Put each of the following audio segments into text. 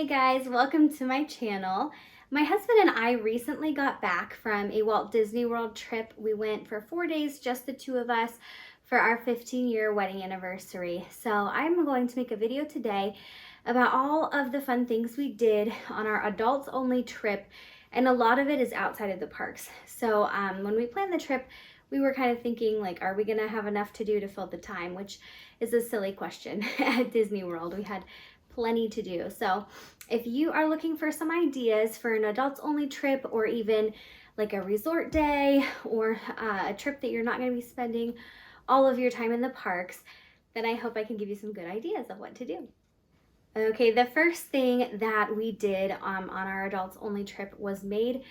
guys, welcome to my channel. My husband and I recently got back from a Walt Disney World trip. We went for 4 days, just the two of us, for our 15-year wedding anniversary. So I'm going to make a video today about all of the fun things we did on our adults only trip, and a lot of it is outside of the parks. So when we planned the trip, we were kind of thinking like, are we gonna have enough to do to fill the time, which is a silly question. At Disney World we had plenty to do. So if you are looking for some ideas for an adults only trip, or even like a resort day, or a trip that you're not going to be spending all of your time in the parks, then I hope I can give you some good ideas of what to do. Okay, the first thing that we did on our adults only trip was made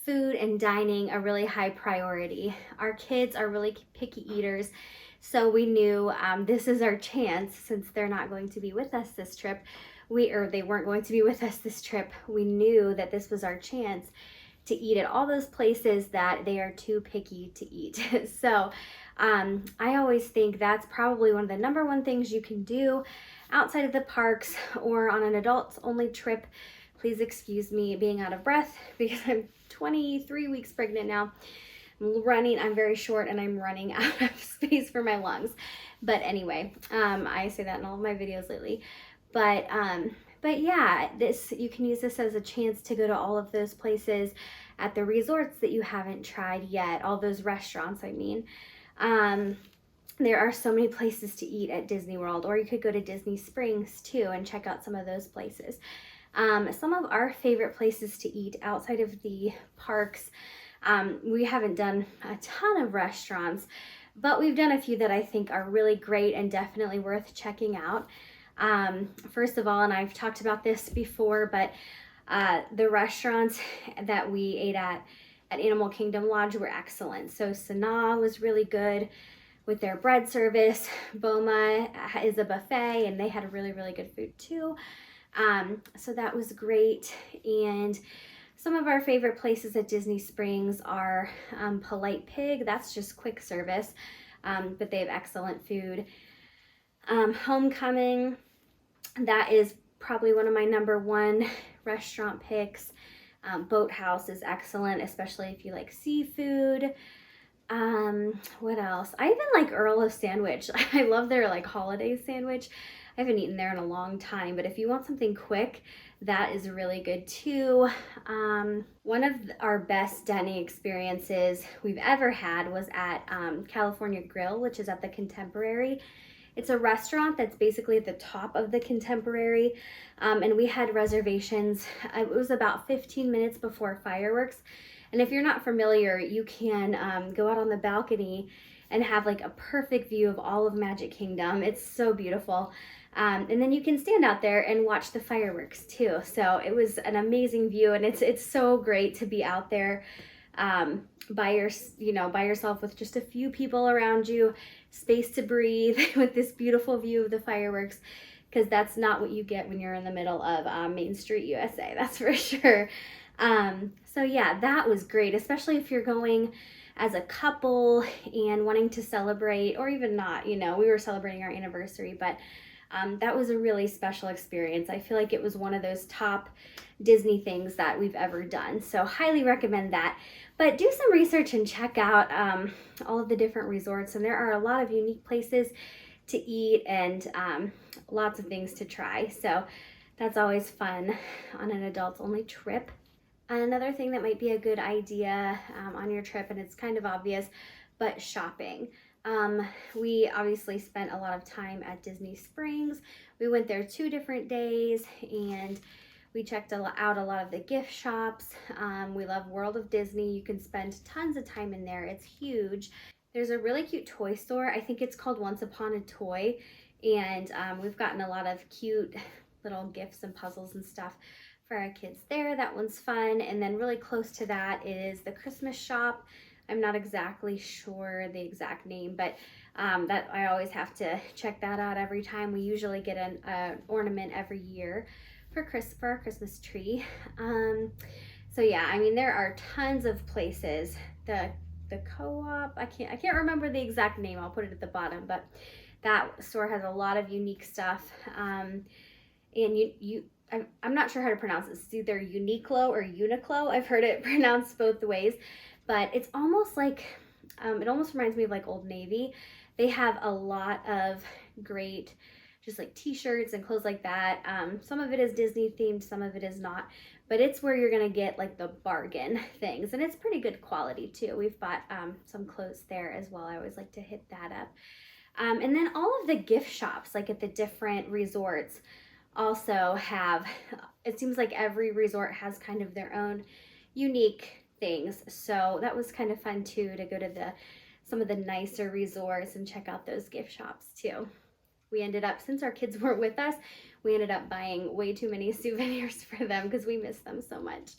food and dining a really high priority. Our kids are really picky eaters, so we knew this is our chance. Since they're not going to be with us this trip, they weren't going to be with us this trip, we knew that this was our chance to eat at all those places that they are too picky to eat. So I always think that's probably one of the number one things you can do outside of the parks or on an adults only trip. Please excuse me being out of breath because I'm 23 weeks pregnant now. I'm very short and I'm running out of space for my lungs. But anyway, I say that in all of my videos lately. But yeah, you can use this as a chance to go to all of those places at the resorts that you haven't tried yet, all those restaurants, I mean. There are so many places to eat at Disney World, or you could go to Disney Springs too and check out some of those places. Some of our favorite places to eat outside of the parks, we haven't done a ton of restaurants, but we've done a few that I think are really great and definitely worth checking out. First of all, and I've talked about this before, but the restaurants that we ate at Animal Kingdom Lodge were excellent. So Sanaa was really good with their bread service. Boma is a buffet and they had really, really good food too. So that was great. And some of our favorite places at Disney Springs are Polite Pig. That's just quick service, but they have excellent food. Homecoming, that is probably one of my number one restaurant picks. Boathouse is excellent, especially if you like seafood. What else? I even like Earl of Sandwich. I love their like holiday sandwich. I haven't eaten there in a long time, but if you want something quick, that is really good too. One of our best dining experiences we've ever had was at California Grill, which is at the Contemporary. It's a restaurant that's basically at the top of the Contemporary, and we had reservations. It was about 15 minutes before fireworks. And if you're not familiar, you can go out on the balcony and have like a perfect view of all of Magic Kingdom. It's so beautiful. And then you can stand out there and watch the fireworks too. So it was an amazing view, and it's so great to be out there by yourself with just a few people around you, space to breathe with this beautiful view of the fireworks, because that's not what you get when you're in the middle of Main Street USA, that's for sure. So yeah, that was great, especially if you're going as a couple and wanting to celebrate, or even not, we were celebrating our anniversary, but that was a really special experience. I feel like it was one of those top Disney things that we've ever done. So highly recommend that. But do some research and check out all of the different resorts. And there are a lot of unique places to eat and lots of things to try. So that's always fun on an adults only trip. Another thing that might be a good idea on your trip, and it's kind of obvious, but shopping. We obviously spent a lot of time at Disney Springs. We went there 2 different days and we checked out a lot of the gift shops. We love World of Disney. You can spend tons of time in there. It's huge. There's a really cute toy store. I think it's called Once Upon a Toy. And we've gotten a lot of cute little gifts and puzzles and stuff for our kids there. That one's fun. And then really close to that is the Christmas shop. I'm not exactly sure the exact name, but that I always have to check that out every time. We usually get an ornament every year for our Christmas tree. So yeah, I mean, there are tons of places. The Co-op, I can't remember the exact name. I'll put it at the bottom, but that store has a lot of unique stuff. And I'm not sure how to pronounce it. It's either Uniqlo or Uniqlo. I've heard it pronounced both ways, but it's almost like, it almost reminds me of like Old Navy. They have a lot of great, just like t-shirts and clothes like that. Some of it is Disney themed, some of it is not, but it's where you're gonna get like the bargain things, and it's pretty good quality too. We've bought some clothes there as well. I always like to hit that up. And then all of the gift shops, like at the different resorts, also have, it seems like every resort has kind of their own unique things. So that was kind of fun too, to go to some of the nicer resorts and check out those gift shops too. We ended up, since our kids weren't with us, we ended up buying way too many souvenirs for them because we miss them so much.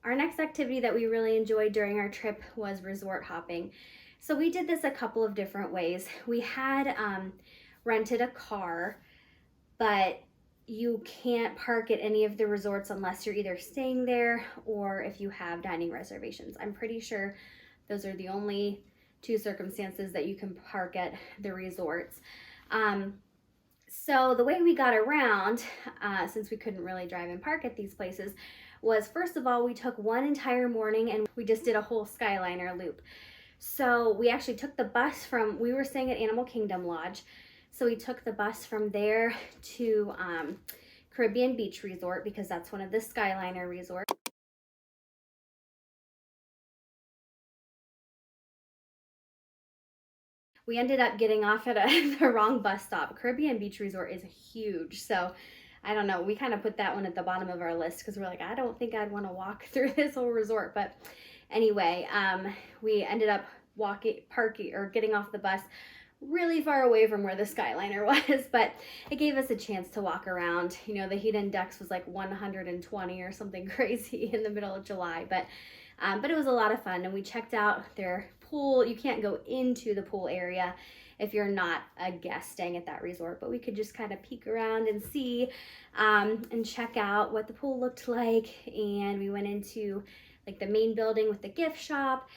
Our next activity that we really enjoyed during our trip was resort hopping. So we did this a couple of different ways. We had rented a car, but you can't park at any of the resorts unless you're either staying there or if you have dining reservations. I'm pretty sure those are the only two circumstances that you can park at the resorts. So the way we got around, since we couldn't really drive and park at these places, was first of all, we took one entire morning and we just did a whole Skyliner loop. So we actually took the bus from, we were staying at Animal Kingdom Lodge, so we took the bus from there to Caribbean Beach Resort, because that's one of the Skyliner resorts. We ended up getting off at the wrong bus stop. Caribbean Beach Resort is huge, so I don't know. We kind of put that one at the bottom of our list because we're like, I don't think I'd want to walk through this whole resort. But anyway, we ended up getting off the bus really far away from where the Skyliner was, but it gave us a chance to walk around. You know, the heat index was like 120 or something crazy in the middle of July, but it was a lot of fun, and we checked out their pool. You can't go into the pool area if you're not a guest staying at that resort, but we could just kind of peek around and see and check out what the pool looked like. And we went into like the main building with the gift shop.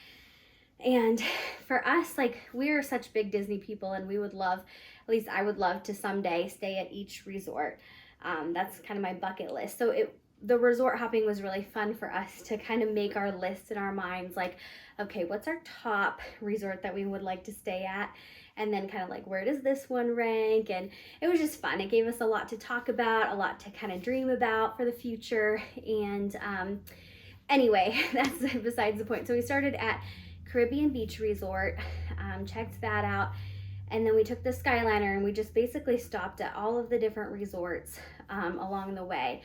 And for us, like, we're such big Disney people, and we would love, at least I would love to someday stay at each resort. That's kind of my bucket list. So the resort hopping was really fun for us to kind of make our list in our minds, like, okay, what's our top resort that we would like to stay at? And then kind of like, where does this one rank? And it was just fun. It gave us a lot to talk about, a lot to kind of dream about for the future. And anyway, that's besides the point. So we started at Caribbean Beach Resort, checked that out, and then we took the Skyliner and we just basically stopped at all of the different resorts along the way.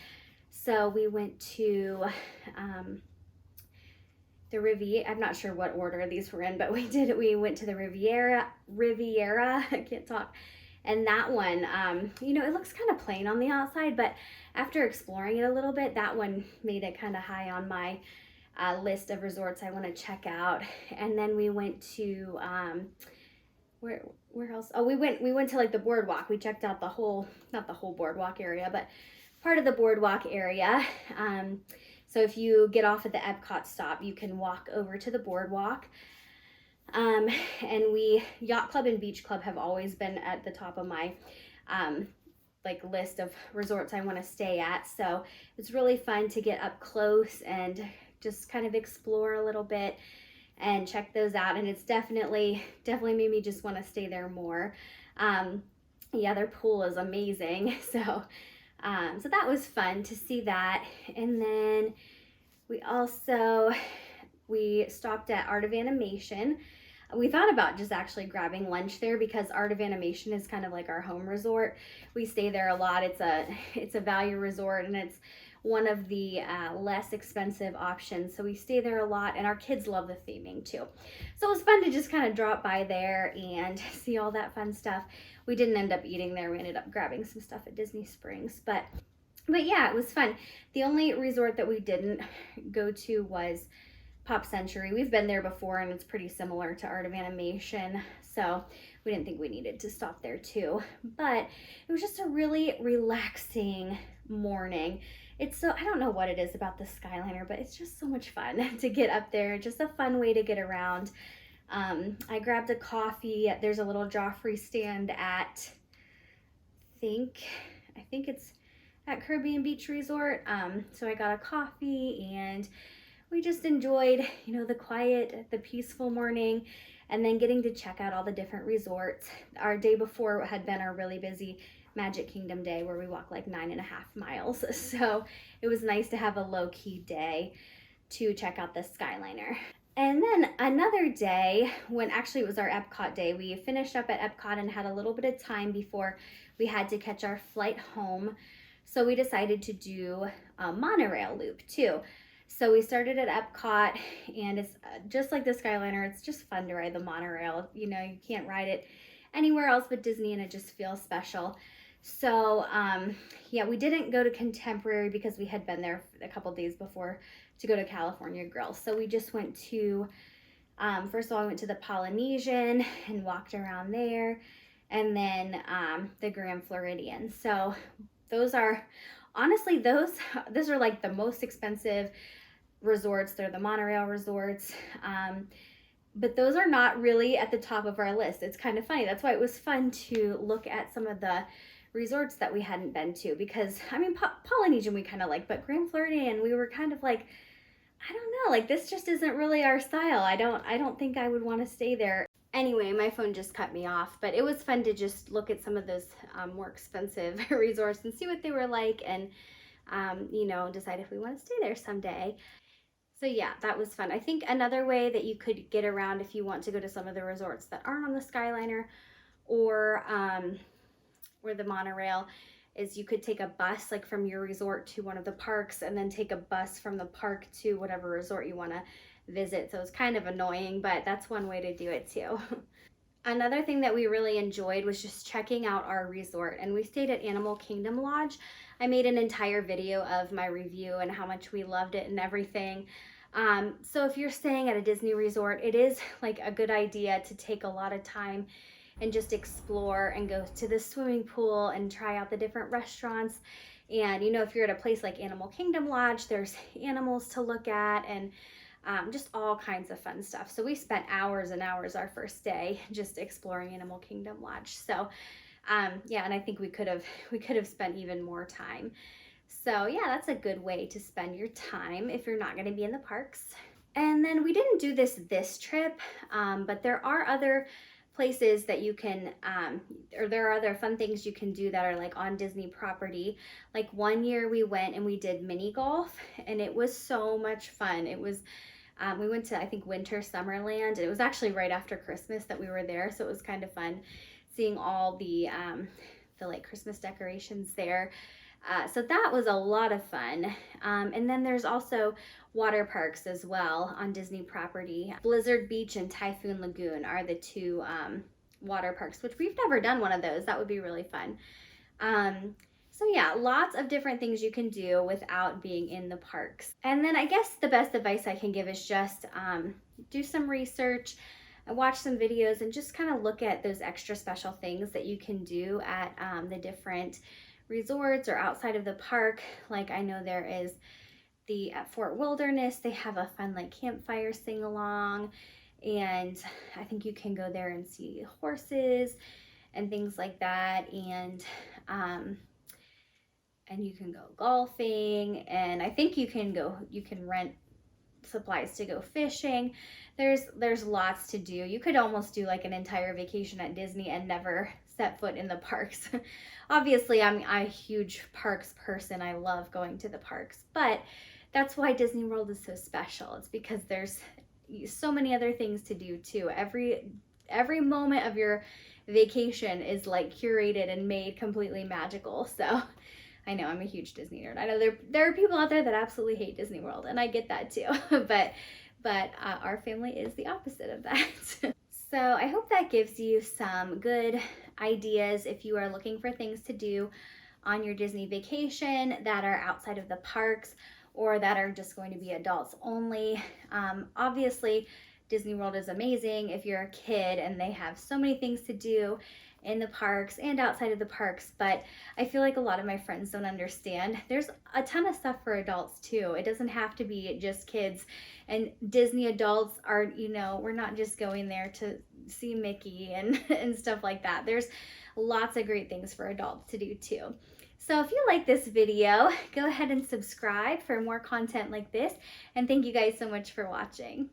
So we went to the Riviera. I'm not sure what order these were in, but we went to the Riviera, I can't talk. And that one, you know, it looks kind of plain on the outside, but after exploring it a little bit, that one made it kind of high on my list of resorts I want to check out. And then we went to where else? Oh, we went to like the boardwalk. We checked out not the whole boardwalk area, but part of the boardwalk area. So if you get off at the Epcot stop, you can walk over to the boardwalk. And Yacht Club and Beach Club have always been at the top of my like list of resorts I want to stay at. So it's really fun to get up close and just kind of explore a little bit and check those out. And it's definitely made me just want to stay there more. Yeah, their pool is amazing. So that was fun to see that. And then we stopped at Art of Animation. We thought about just actually grabbing lunch there because Art of Animation is kind of like our home resort. We stay there a lot. It's a value resort, and it's one of the less expensive options. So we stay there a lot, and our kids love the theming too. So it was fun to just kind of drop by there and see all that fun stuff. We didn't end up eating there. We ended up grabbing some stuff at Disney Springs, but yeah, it was fun. The only resort that we didn't go to was Pop Century. We've been there before, and it's pretty similar to Art of Animation, so we didn't think we needed to stop there too. But it was just a really relaxing morning. I don't know what it is about the Skyliner, but it's just so much fun to get up there. Just a fun way to get around. I grabbed a coffee. There's a little Joffrey stand at, I think it's at Caribbean Beach Resort. So I got a coffee and we just enjoyed, you know, the quiet, the peaceful morning, and then getting to check out all the different resorts. Our day before had been our really busy Magic Kingdom day where we walked like 9.5 miles. So it was nice to have a low-key day to check out the Skyliner. And then another day, when actually it was our Epcot day, we finished up at Epcot and had a little bit of time before we had to catch our flight home. So we decided to do a monorail loop too. So we started at Epcot, and it's just like the Skyliner, it's just fun to ride the monorail. You know, you can't ride it anywhere else but Disney, and it just feels special. So yeah, we didn't go to Contemporary because we had been there a couple days before to go to California Grill. So we just went to, first of all, I went to the Polynesian and walked around there, and then the Grand Floridian. So those are, honestly, those are like the most expensive resorts. They're the monorail resorts. But those are not really at the top of our list. It's kind of funny. That's why it was fun to look at some of the resorts that we hadn't been to, because I mean, Polynesian we kind of like, but Grand Floridian we were kind of like, I don't know, like this just isn't really our style. I don't think I would want to stay there. Anyway, my phone just cut me off, but it was fun to just look at some of those more expensive resorts and see what they were like, and you know, decide if we want to stay there someday. So yeah, that was fun. I think another way that you could get around if you want to go to some of the resorts that aren't on the Skyliner or the monorail is you could take a bus like from your resort to one of the parks, and then take a bus from the park to whatever resort you want to visit. So it's kind of annoying, but that's one way to do it too. Another thing that we really enjoyed was just checking out our resort, and we stayed at Animal Kingdom Lodge. I made an entire video of my review and how much we loved it and everything. So if you're staying at a Disney resort, it is like a good idea to take a lot of time and just explore and go to the swimming pool and try out the different restaurants. And you know, if you're at a place like Animal Kingdom Lodge, there's animals to look at and just all kinds of fun stuff. So we spent hours and hours our first day just exploring Animal Kingdom Lodge. So yeah, and I think we could have spent even more time. So yeah, that's a good way to spend your time if you're not going to be in the parks. And then we didn't do this trip, but there are other places that you can, or there are other fun things you can do that are like on Disney property. Like one year we went and we did mini golf, and it was so much fun. It was, we went to, I think, Winter Summerland, and it was actually right after Christmas that we were there. So it was kind of fun seeing all the like Christmas decorations there. So that was a lot of fun. And then there's also water parks as well on Disney property. Blizzard Beach and Typhoon Lagoon are the two water parks, which we've never done one of those. That would be really fun. So yeah, lots of different things you can do without being in the parks. And then I guess the best advice I can give is just do some research, watch some videos, and just kind of look at those extra special things that you can do at the different resorts or outside of the park. Like I know there is at Fort Wilderness, they have a fun like campfire sing along, and I think you can go there and see horses and things like that, and you can go golfing, and I think you can rent supplies to go fishing. There's lots to do. You could almost do like an entire vacation at Disney and never set foot in the parks. Obviously, I'm a huge parks person. I love going to the parks, but that's why Disney World is so special. It's because there's so many other things to do too. Every moment of your vacation is like curated and made completely magical. So I know I'm a huge Disney nerd. I know there are people out there that absolutely hate Disney World, and I get that too. but our family is the opposite of that. So I hope that gives you some good ideas if you are looking for things to do on your Disney vacation that are outside of the parks or that are just going to be adults only. Obviously, Disney World is amazing if you're a kid, and they have so many things to do in the parks and outside of the parks, but I feel like a lot of my friends don't understand. There's a ton of stuff for adults too. It doesn't have to be just kids, and Disney adults are, you know, we're not just going there to see Mickey and stuff like that. There's lots of great things for adults to do too. So if you like this video, go ahead and subscribe for more content like this. And thank you guys so much for watching.